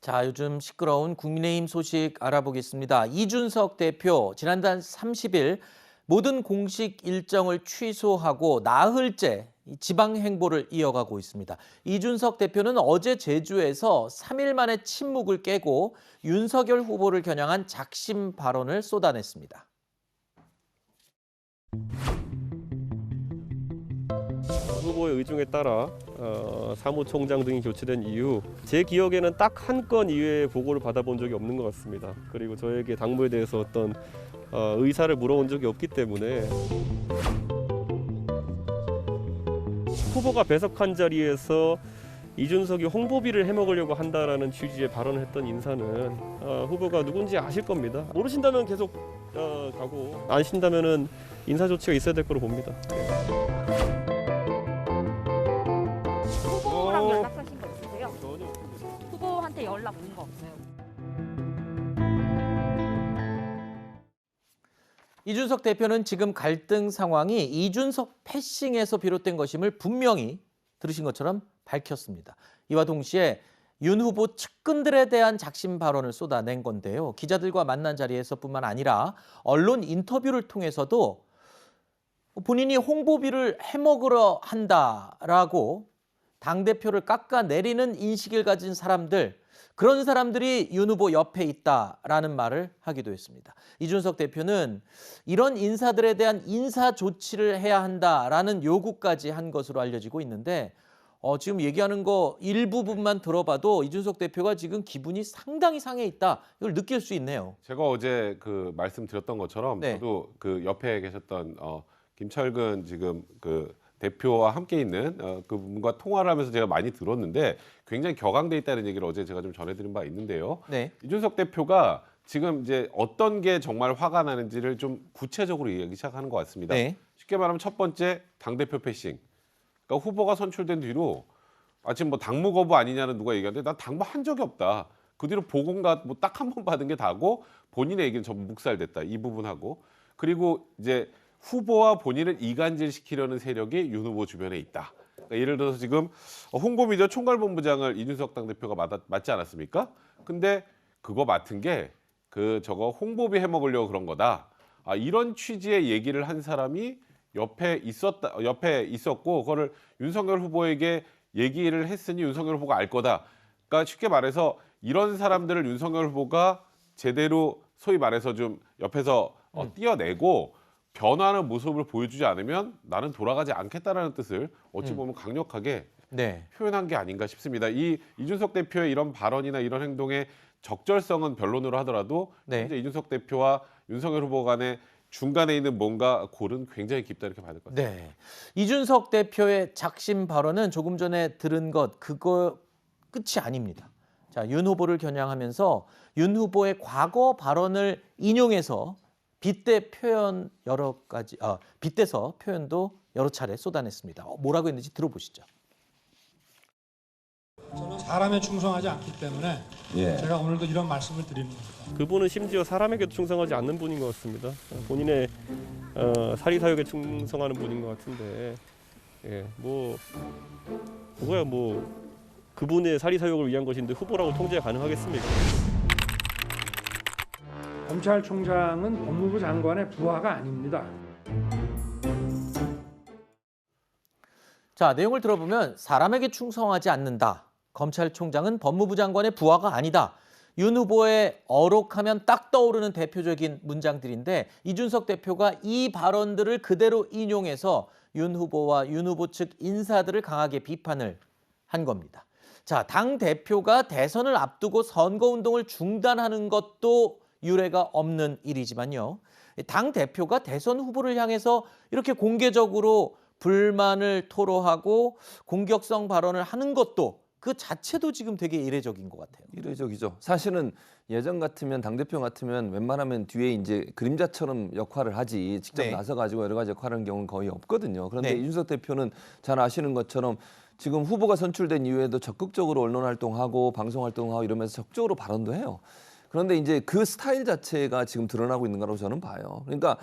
자, 요즘 시끄러운 국민의힘 소식 알아보겠습니다. 이준석 대표 지난달 30일 모든 공식 일정을 취소하고 나흘째 지방 행보를 이어가고 있습니다. 이준석 대표는 어제 제주에서 3일 만에 침묵을 깨고 윤석열 후보를 겨냥한 작심 발언을 쏟아냈습니다. 후보의 의중에 따라 사무총장 등이 교체된 이후 제 기억에는 딱 한 건 이외의 보고를 받아본 적이 없는 것 같습니다. 그리고 저에게 당무에 대해서 어떤 의사를 물어본 적이 없기 때문에 후보가 배석한 자리에서 이준석이 홍보비를 해먹으려고 한다라는 취지의 발언을 했던 인사는 후보가 누군지 아실 겁니다. 모르신다면 계속 가고 아신다면은 인사 조치가 있어야 될 거로 봅니다. 후보랑 연락하신 거 있으세요? 전혀 없습니다. 후보한테 연락 온 거 없어요? 이준석 대표는 지금 갈등 상황이 이준석 패싱에서 비롯된 것임을 분명히 들으신 것처럼 밝혔습니다. 이와 동시에 윤 후보 측근들에 대한 작심 발언을 쏟아낸 건데요. 기자들과 만난 자리에서뿐만 아니라 언론 인터뷰를 통해서도 본인이 홍보비를 해먹으려 한다라고 당대표를 깎아내리는 인식을 가진 사람들, 그런 사람들이 윤 후보 옆에 있다라는 말을 하기도 했습니다. 이준석 대표는 이런 인사들에 대한 인사 조치를 해야 한다라는 요구까지 한 것으로 알려지고 있는데 지금 얘기하는 거 일부분만 들어봐도 이준석 대표가 지금 기분이 상당히 상해 있다. 이걸 느낄 수 있네요. 제가 어제 그 말씀드렸던 것처럼 네. 저도 그 옆에 계셨던 김철근 지금 그 대표와 함께 있는 그분과 통화를 하면서 제가 많이 들었는데 굉장히 격앙돼 있다는 얘기를 어제 제가 좀 전해드린 바 있는데요. 네. 이준석 대표가 지금 이제 어떤 게 정말 화가 나는지를 좀 구체적으로 얘기하기 시작하는 것 같습니다. 네. 쉽게 말하면 첫 번째 당대표 패싱. 그러니까 후보가 선출된 뒤로 지금 뭐 당무 거부 아니냐는 누가 얘기하는데 난 당무 한 적이 없다. 그 뒤로 보고가 뭐 딱 한 번 받은 게 다고 본인의 얘기는 전부 묵살됐다. 이 부분하고 그리고 이제 후보와 본인을 이간질시키려는 세력이 윤 후보 주변에 있다. 그러니까 예를 들어서 지금 홍보미디어 총괄본부장을 이준석 당대표가 맡지 않았습니까? 근데 그거 맡은 게 저거 홍보비 해먹으려고 그런 거다. 이런 취지의 얘기를 한 사람이 옆에 있었고 그거를 윤석열 후보에게 얘기를 했으니 윤석열 후보가 알 거다. 그러니까 쉽게 말해서 이런 사람들을 윤석열 후보가 제대로 소위 말해서 좀 옆에서 띄어내고 변화하는 모습을 보여주지 않으면 나는 돌아가지 않겠다라는 뜻을 어찌 보면 강력하게 네. 표현한 게 아닌가 싶습니다. 이준석 대표의 이런 발언이나 이런 행동의 적절성은 변론으로 하더라도 네. 현재 이준석 대표와 윤석열 후보 간의 중간에 있는 뭔가 골은 굉장히 깊다 이렇게 봐야 될 것 같습니다. 네. 이준석 대표의 작심 발언은 조금 전에 들은 것 그거 끝이 아닙니다. 자, 윤 후보를 겨냥하면서 윤 후보의 과거 발언을 인용해서 빗대서 표현도 여러 차례 쏟아냈습니다. 뭐라고 했는지 들어보시죠. 저는 사람에 충성하지 않기 때문에 제가 오늘도 이런 말씀을 드리는 겁니다. 그분은 심지어 사람에게도 충성하지 않는 분인 것 같습니다. 본인의 사리사욕에 충성하는 분인 것 같은데, 그거야 뭐 그분의 사리사욕을 위한 것인데 후보라고 통제가 가능하겠습니까? 검찰총장은 법무부 장관의 부하가 아닙니다. 자, 내용을 들어보면 사람에게 충성하지 않는다. 검찰총장은 법무부 장관의 부하가 아니다. 윤 후보의 어록하면 딱 떠오르는 대표적인 문장들인데 이준석 대표가 이 발언들을 그대로 인용해서 윤 후보와 윤 후보 측 인사들을 강하게 비판을 한 겁니다. 자, 당 대표가 대선을 앞두고 선거운동을 중단하는 것도 유례가 없는 일이지만요. 당 대표가 대선 후보를 향해서 이렇게 공개적으로 불만을 토로하고 공격성 발언을 하는 것도 그 자체도 지금 되게 이례적인 것 같아요. 이례적이죠. 사실은 예전 같으면 당대표 같으면 웬만하면 뒤에 이제 그림자처럼 역할을 하지 직접 네. 나서가지고 여러 가지 역할을 하는 경우는 거의 없거든요. 그런데 네. 이준석 대표는 잘 아시는 것처럼 지금 후보가 선출된 이후에도 적극적으로 언론 활동하고 방송 활동하고 이러면서 적극적으로 발언도 해요. 그런데 이제 그 스타일 자체가 지금 드러나고 있는 거라고 저는 봐요. 그러니까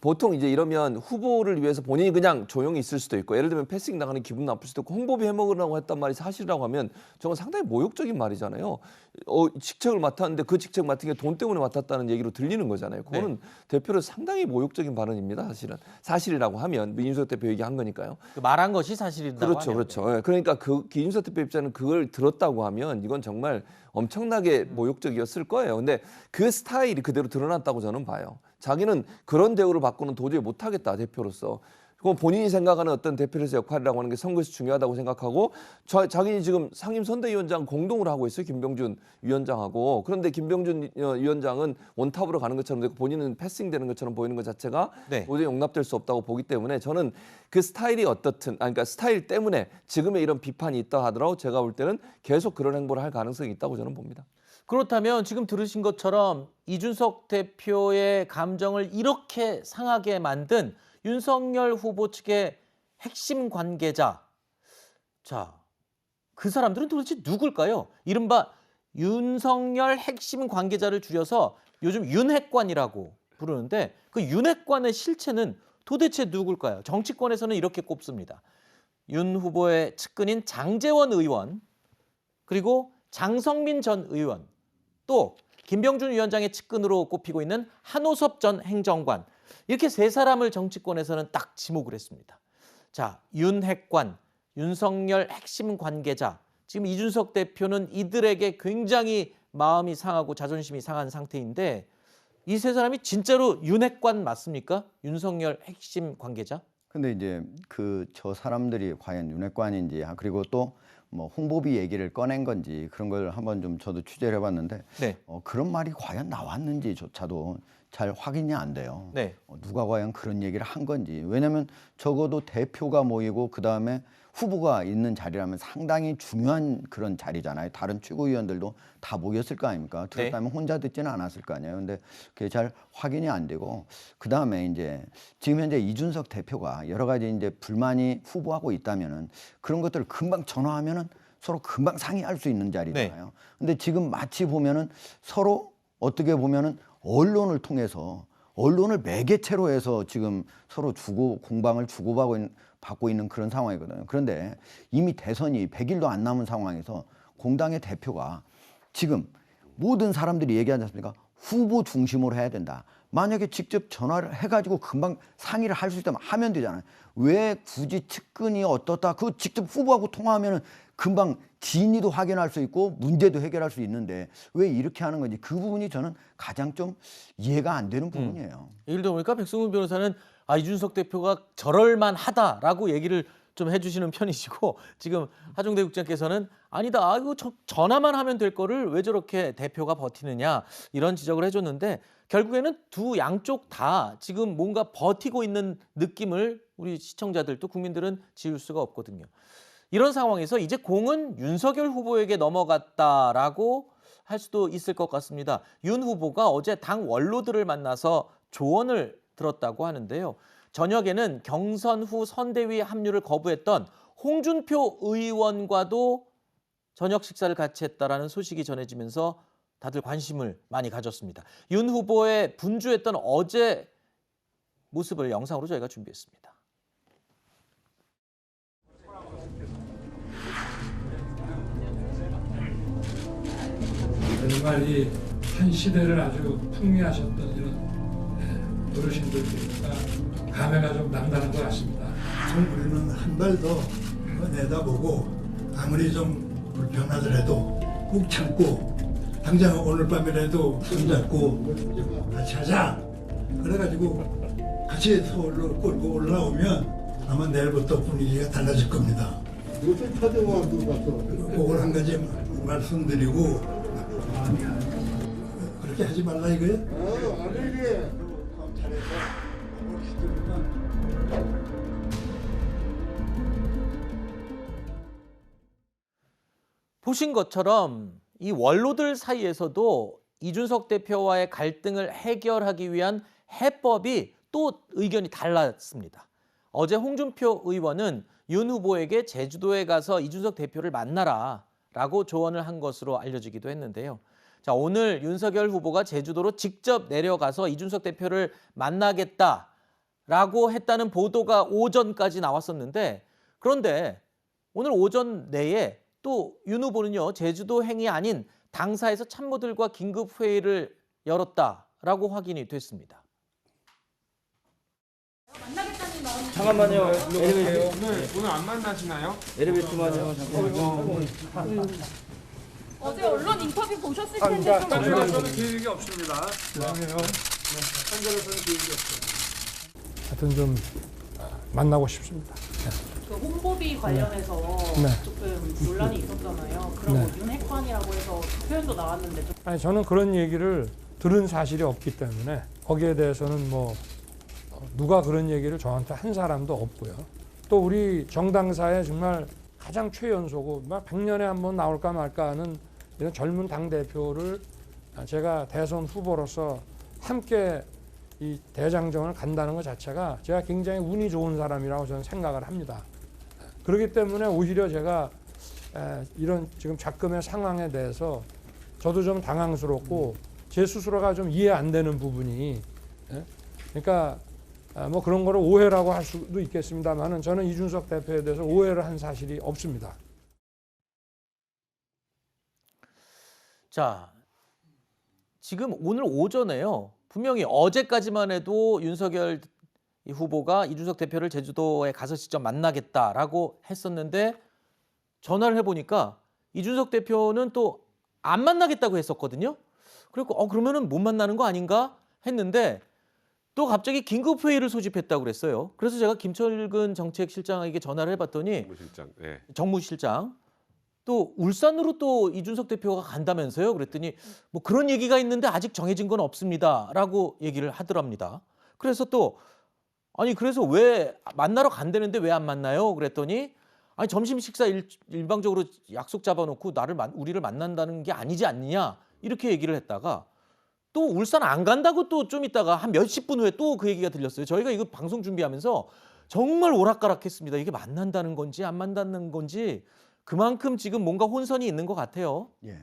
보통 이제 이러면 후보를 위해서 본인이 그냥 조용히 있을 수도 있고 예를 들면 패싱 나가는 기분 나쁠 수도 있고 홍보비 해먹으라고 했단 말이 사실이라고 하면 저건 상당히 모욕적인 말이잖아요. 직책을 맡았는데 그 직책 맡은 게 돈 때문에 맡았다는 얘기로 들리는 거잖아요. 그거는 대표로 상당히 모욕적인 발언입니다. 사실은 사실이라고 하면 이준석 대표 얘기한 거니까요. 말한 것이 사실이라고 그렇죠, 하네요. 그렇죠. 예, 그러니까 이준석 대표 입장은 그걸 들었다고 하면 이건 정말 엄청나게 모욕적이었을 거예요. 근데 그 스타일이 그대로 드러났다고 저는 봐요. 자기는 그런 대우를 받고는 도저히 못하겠다 대표로서. 그건 본인이 생각하는 어떤 대표로서 역할이라고 하는 게 선거에서 중요하다고 생각하고 자기는 지금 상임선대위원장 공동으로 하고 있어요. 김병준 위원장하고. 그런데 김병준 위원장은 원탑으로 가는 것처럼 되고 본인은 패싱되는 것처럼 보이는 것 자체가 네. 도저히 용납될 수 없다고 보기 때문에 저는 그 스타일이 어떻든 그러니까 스타일 때문에 지금의 이런 비판이 있다 하더라도 제가 볼 때는 계속 그런 행보를 할 가능성이 있다고 저는 봅니다. 그렇다면 지금 들으신 것처럼 이준석 대표의 감정을 이렇게 상하게 만든 윤석열 후보 측의 핵심 관계자. 자, 그 사람들은 도대체 누굴까요? 이른바 윤석열 핵심 관계자를 줄여서 요즘 윤핵관이라고 부르는데 그 윤핵관의 실체는 도대체 누굴까요? 정치권에서는 이렇게 꼽습니다. 윤 후보의 측근인 장제원 의원, 그리고 장성민 전 의원, 또 김병준 위원장의 측근으로 꼽히고 있는 한호섭 전 행정관, 이렇게 세 사람을 정치권에서는 딱 지목을 했습니다. 자, 윤핵관, 윤석열 핵심 관계자, 지금 이준석 대표는 이들에게 굉장히 마음이 상하고 자존심이 상한 상태인데 이 세 사람이 진짜로 윤핵관 맞습니까? 윤석열 핵심 관계자? 근데 이제 저 사람들이 과연 윤핵관인지 그리고 또 뭐 홍보비 얘기를 꺼낸 건지 그런 걸 한번 좀 저도 취재를 해봤는데 네. 그런 말이 과연 나왔는지조차도 잘 확인이 안 돼요. 네. 누가 과연 그런 얘기를 한 건지. 왜냐하면 적어도 대표가 모이고 그다음에 후보가 있는 자리라면 상당히 중요한 그런 자리잖아요. 다른 최고위원들도 다 모였을 거 아닙니까? 들었다면 혼자 듣지는 않았을 거 아니에요. 근데 그게 잘 확인이 안 되고 그다음에 이제 지금 현재 이준석 대표가 여러 가지 이제 불만이 후보하고 있다면은 그런 것들을 금방 전화하면은 서로 금방 상의할 수 있는 자리잖아요. 근데 지금 마치 보면은 서로 어떻게 보면은 언론을 통해서 언론을 매개체로 해서 지금 서로 공방을 주고받고 있는 그런 상황이거든요. 그런데 이미 대선이 100일도 안 남은 상황에서 공당의 대표가 지금 모든 사람들이 얘기하지 않습니까? 후보 중심으로 해야 된다. 만약에 직접 전화를 해가지고 금방 상의를 할 수 있다면 하면 되잖아요. 왜 굳이 측근이 어떻다? 그 직접 후보하고 통화하면은 금방 진위도 확인할 수 있고 문제도 해결할 수 있는데 왜 이렇게 하는 건지 그 부분이 저는 가장 좀 이해가 안 되는 부분이에요. 예를 들어보니까 백승훈 변호사는 이준석 대표가 저럴만 하다라고 얘기를 좀 해주시는 편이시고 지금 하정대 국장께서는 아니다. 이거 전화만 하면 될 거를 왜 저렇게 대표가 버티느냐 이런 지적을 해줬는데 결국에는 두 양쪽 다 지금 뭔가 버티고 있는 느낌을 우리 시청자들도 국민들은 지울 수가 없거든요. 이런 상황에서 이제 공은 윤석열 후보에게 넘어갔다라고 할 수도 있을 것 같습니다. 윤 후보가 어제 당 원로들을 만나서 조언을 들었다고 하는데요. 저녁에는 경선 후 선대위 합류를 거부했던 홍준표 의원과도 저녁 식사를 같이 했다라는 소식이 전해지면서 다들 관심을 많이 가졌습니다. 윤 후보의 분주했던 어제 모습을 영상으로 저희가 준비했습니다. 정말 이 한 시대를 아주 풍미하셨던 이런 어르신들이니까 감회가 좀 남다른 것 같습니다. 우리는 한 발 더 내다보고 아무리 좀 불편하더라도 꾹 참고 당장 오늘 밤이라도 손잡고 같이 하자. 그래가지고 같이 서울로 끌고 올라오면 아마 내일부터 분위기가 달라질 겁니다. 요새 차대왕도 가서 그걸 한 가지 말씀드리고 그렇게 하지 말라 이거예요? 아니지. 보신 것처럼 이 원로들 사이에서도 이준석 대표와의 갈등을 해결하기 위한 해법이 또 의견이 달랐습니다. 어제 홍준표 의원은 윤 후보에게 제주도에 가서 이준석 대표를 만나라라고 조언을 한 것으로 알려지기도 했는데요. 자, 오늘 윤석열 후보가 제주도로 직접 내려가서 이준석 대표를 만나겠다 라고 했다는 보도가 오전까지 나왔었는데, 그런데 오늘 오전 내에 또 윤 후보는요, 제주도 행이 아닌 당사에서 참모들과 긴급 회의를 열었다라고 확인이 됐습니다. 잠깐만요. 엘리베이터. 오늘 안 만나시나요? 엘리베이터만요. 어제 언론 인터뷰 보셨을 텐데 좀 현재로서는 계획이 없습니다. 죄송해요. 현재로서는 계획이 없어요. 하여튼 좀 만나고 싶습니다. 그 홍보비 관련해서 조금 논란이 있었잖아요. 그럼 뭐 윤핵관이라고 해서 표현도 나왔는데 좀. 아니 저는 그런 얘기를 들은 사실이 없기 때문에 거기에 대해서는 뭐 누가 그런 얘기를 저한테 한 사람도 없고요. 또 우리 정당사에 정말 가장 최연소고 막 100년에 한 번 나올까 말까 하는 이런 젊은 당대표를 제가 대선 후보로서 함께 이 대장정을 간다는 것 자체가 제가 굉장히 운이 좋은 사람이라고 저는 생각을 합니다. 그렇기 때문에 오히려 제가 이런 지금 작금의 상황에 대해서 저도 좀 당황스럽고 제 스스로가 좀 이해 안 되는 부분이, 그러니까 뭐 그런 거를 오해라고 할 수도 있겠습니다만은 저는 이준석 대표에 대해서 오해를 한 사실이 없습니다. 자, 지금 오늘 오전에요. 분명히 어제까지만 해도 윤석열 후보가 이준석 대표를 제주도에 가서 직접 만나겠다라고 했었는데, 전화를 해보니까 이준석 대표는 또 안 만나겠다고 했었거든요. 그리고 그러면은 못 만나는 거 아닌가 했는데 또 갑자기 긴급 회의를 소집했다고 그랬어요. 그래서 제가 김철근 정책실장에게 전화를 해봤더니 정무실장 또 울산으로 또 이준석 대표가 간다면서요. 그랬더니 뭐 그런 얘기가 있는데 아직 정해진 건 없습니다라고 얘기를 하더랍니다. 그래서 또 아니 그래서 왜 만나러 간다는데 왜 안 만나요? 그랬더니 아니 점심 식사 일방적으로 약속 잡아놓고 우리를 만난다는 게 아니지 않느냐 이렇게 얘기를 했다가 또 울산 안 간다고 또 좀 있다가 한 몇십 분 후에 또 그 얘기가 들렸어요. 저희가 이거 방송 준비하면서 정말 오락가락했습니다. 이게 만난다는 건지 안 만난다는 건지 그만큼 지금 뭔가 혼선이 있는 것 같아요. 예.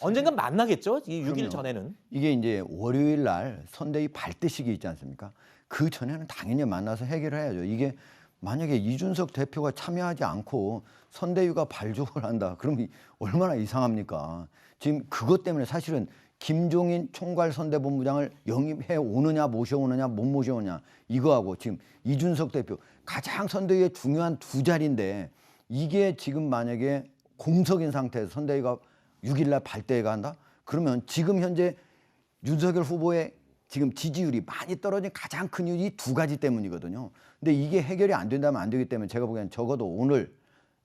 언젠간 만나겠죠? 이 6일 그럼요. 전에는. 이게 이제 월요일 날 선대위 발대식이 있지 않습니까? 그 전에는 당연히 만나서 해결을 해야죠. 이게 만약에 이준석 대표가 참여하지 않고 선대위가 발족을 한다. 그럼 얼마나 이상합니까? 지금 그것 때문에 사실은 김종인 총괄선대본부장을 영입해 오느냐 모셔오느냐 못 모셔오느냐 이거하고 지금 이준석 대표 가장 선대위의 중요한 두 자리인데 이게 지금 만약에 공석인 상태에서 선대위가 6일날 발대회가 한다? 그러면 지금 현재 윤석열 후보의 지금 지지율이 많이 떨어진 가장 큰 이유는 이 두 가지 때문이거든요. 근데 이게 해결이 안 된다면 안 되기 때문에 제가 보기에는 적어도 오늘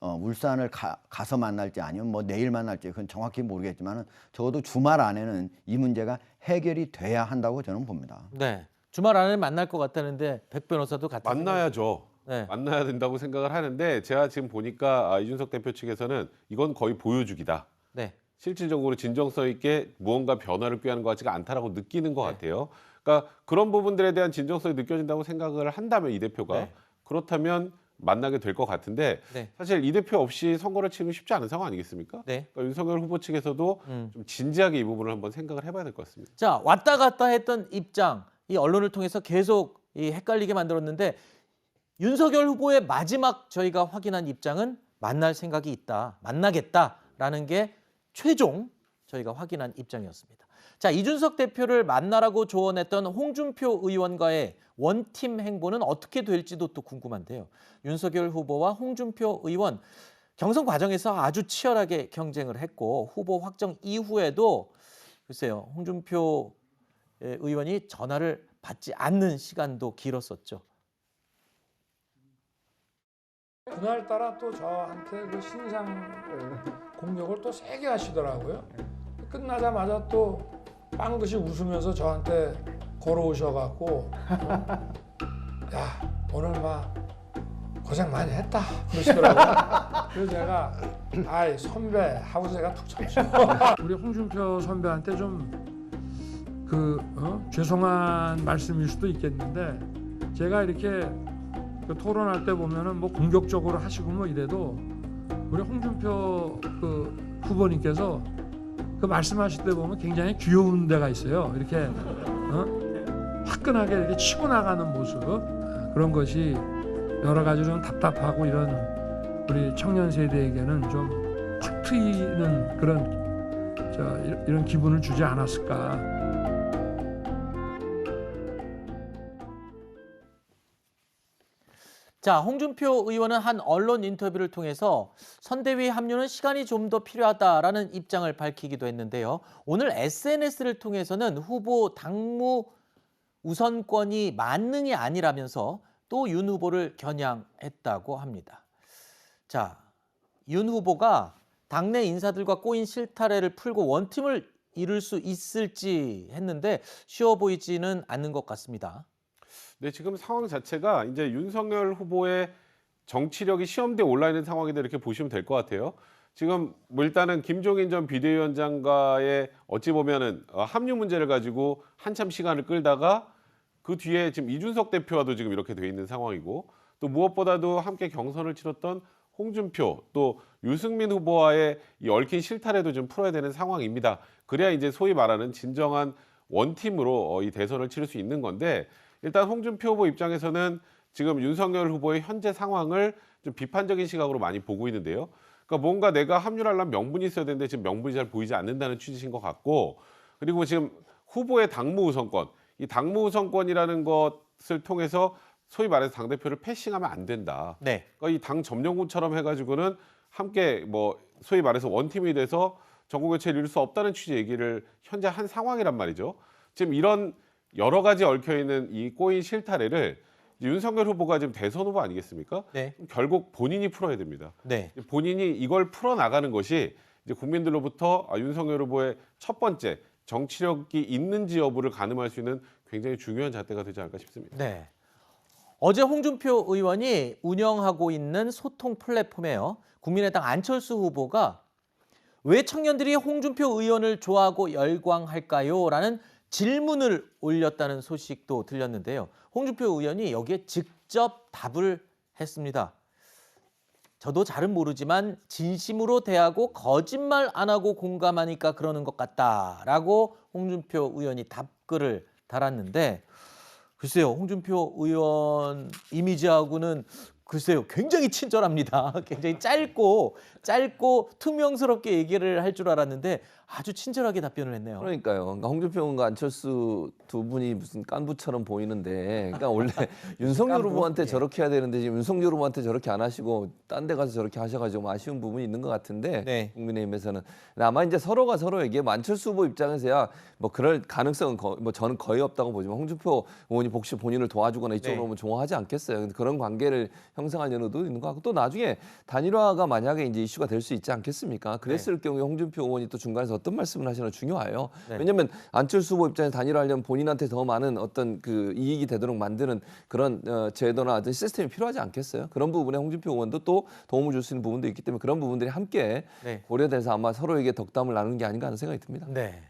울산을 가서 만날지 아니면 뭐 내일 만날지 그건 정확히 모르겠지만 적어도 주말 안에는 이 문제가 해결이 돼야 한다고 저는 봅니다. 네, 주말 안에 만날 것 같다는데 백 변호사도 같은 만나야죠. 네. 만나야 된다고 생각을 하는데 제가 지금 보니까 이준석 대표 측에서는 이건 거의 보여주기다. 네. 실질적으로 진정성 있게 무언가 변화를 꾀하는 것 같지가 않다라고 느끼는 것 같아요. 그러니까 그런 부분들에 대한 진정성이 느껴진다고 생각을 한다면 이 대표가 그렇다면 만나게 될 것 같은데 사실 이 대표 없이 선거를 치르기 쉽지 않은 상황 아니겠습니까? 그러니까 윤석열 후보 측에서도 좀 진지하게 이 부분을 한번 생각을 해봐야 될 것 같습니다. 자, 왔다 갔다 했던 입장, 이 언론을 통해서 계속 헷갈리게 만들었는데 윤석열 후보의 마지막 저희가 확인한 입장은 만날 생각이 있다, 만나겠다라는 게 최종 저희가 확인한 입장이었습니다. 자, 이준석 대표를 만나라고 조언했던 홍준표 의원과의 원팀 행보는 어떻게 될지도 또 궁금한데요. 윤석열 후보와 홍준표 의원 경선 과정에서 아주 치열하게 경쟁을 했고 후보 확정 이후에도 글쎄요, 홍준표 의원이 전화를 받지 않는 시간도 길었었죠. 그날따라 또 저한테 그 신상 공격을 또 세게 하시더라고요. 끝나자마자 또 빵긋이 웃으면서 저한테 걸어오셔갖고 야 오늘 막 고생 많이 했다 그러시더라고요. 그래서 제가 아이 선배 하고 제가 툭 쳤죠. 우리 홍준표 선배한테 좀 죄송한 말씀일 수도 있겠는데 제가 이렇게 그 토론할 때 보면은 뭐 공격적으로 하시고 뭐 이래도 우리 홍준표 그 후보님께서 그 말씀하실 때 보면 굉장히 귀여운 데가 있어요. 이렇게 화끈하게 이렇게 치고 나가는 모습 그런 것이 여러 가지로 좀 답답하고 이런 우리 청년 세대에게는 좀 탁 트이는 그런 이런 기분을 주지 않았을까. 자, 홍준표 의원은 한 언론 인터뷰를 통해서 선대위 합류는 시간이 좀 더 필요하다라는 입장을 밝히기도 했는데요. 오늘 SNS를 통해서는 후보 당무 우선권이 만능이 아니라면서 또 윤 후보를 겨냥했다고 합니다. 자, 윤 후보가 당내 인사들과 꼬인 실타래를 풀고 원팀을 이룰 수 있을지 했는데 쉬워 보이지는 않는 것 같습니다. 네, 지금 상황 자체가 이제 윤석열 후보의 정치력이 시험대에 올라 있는 상황이다 이렇게 보시면 될 것 같아요. 지금 뭐 일단은 김종인 전 비대위원장과의 어찌 보면은 합류 문제를 가지고 한참 시간을 끌다가 그 뒤에 지금 이준석 대표와도 지금 이렇게 돼 있는 상황이고 또 무엇보다도 함께 경선을 치렀던 홍준표 또 유승민 후보와의 이 얽힌 실타래도 좀 풀어야 되는 상황입니다. 그래야 이제 소위 말하는 진정한 원팀으로 이 대선을 치를 수 있는 건데 일단 홍준표 후보 입장에서는 지금 윤석열 후보의 현재 상황을 좀 비판적인 시각으로 많이 보고 있는데요. 그러니까 뭔가 내가 합류를 하려면 명분이 있어야 되는데 지금 명분이 잘 보이지 않는다는 취지신 것 같고 그리고 지금 후보의 당무 우선권, 이 당무 우선권이라는 것을 통해서 소위 말해서 당대표를 패싱하면 안 된다. 네. 그러니까 이 당 점령군처럼 해가지고는 함께 뭐 소위 말해서 원팀이 돼서 전국교체를 이룰 수 없다는 취지 얘기를 현재 한 상황이란 말이죠. 지금 이런 여러 가지 얽혀있는 이 꼬인 실타래를 윤석열 후보가 지금 대선 후보 아니겠습니까? 네. 결국 본인이 풀어야 됩니다. 네. 본인이 이걸 풀어나가는 것이 이제 국민들로부터 윤석열 후보의 첫 번째 정치력이 있는지 여부를 가늠할 수 있는 굉장히 중요한 잣대가 되지 않을까 싶습니다. 네. 어제 홍준표 의원이 운영하고 있는 소통 플랫폼에요. 국민의당 안철수 후보가 왜 청년들이 홍준표 의원을 좋아하고 열광할까요? 라는 질문을 올렸다는 소식도 들렸는데요. 홍준표 의원이 여기에 직접 답을 했습니다. 저도 잘은 모르지만 진심으로 대하고 거짓말 안 하고 공감하니까 그러는 것 같다라고 홍준표 의원이 답글을 달았는데 글쎄요. 홍준표 의원 이미지하고는 글쎄요. 굉장히 친절합니다. 굉장히 짧고 투명스럽게 얘기를 할 줄 알았는데 아주 친절하게 답변을 했네요. 그러니까요. 그러니까 홍준표 의원과 안철수 두 분이 무슨 깐부처럼 보이는데, 그러니까 원래 윤석열 깐부? 후보한테 예. 저렇게 해야 되는데 지금 윤석열 후보한테 저렇게 안 하시고 딴 데 가서 저렇게 하셔가지고 좀 아쉬운 부분이 있는 것 같은데 네. 국민의힘에서는 아마 이제 서로가 서로에게 안철수 후보 입장에서야 뭐 그럴 가능성은 저는 거의 없다고 보지만 홍준표 의원이 혹시 본인을 도와주거나 이쪽으로 네. 오면 좋아하지 않겠어요. 근데 그런 관계를 형성하려는 의도도 있는 것 같고 또 나중에 단일화가 만약에 이제 이슈가 될 수 있지 않겠습니까? 그랬을 경우에 홍준표 의원이 또 중간에서 어떤 말씀을 하시나 중요해요. 네. 왜냐하면 안철수 후보 입장에서 단일화하려면 본인한테 더 많은 어떤 그 이익이 되도록 만드는 그런 제도나 어떤 시스템이 필요하지 않겠어요? 그런 부분에 홍준표 의원도 또 도움을 줄 수 있는 부분도 있기 때문에 그런 부분들이 함께 네. 고려돼서 아마 서로에게 덕담을 나누는 게 아닌가 하는 생각이 듭니다. 네.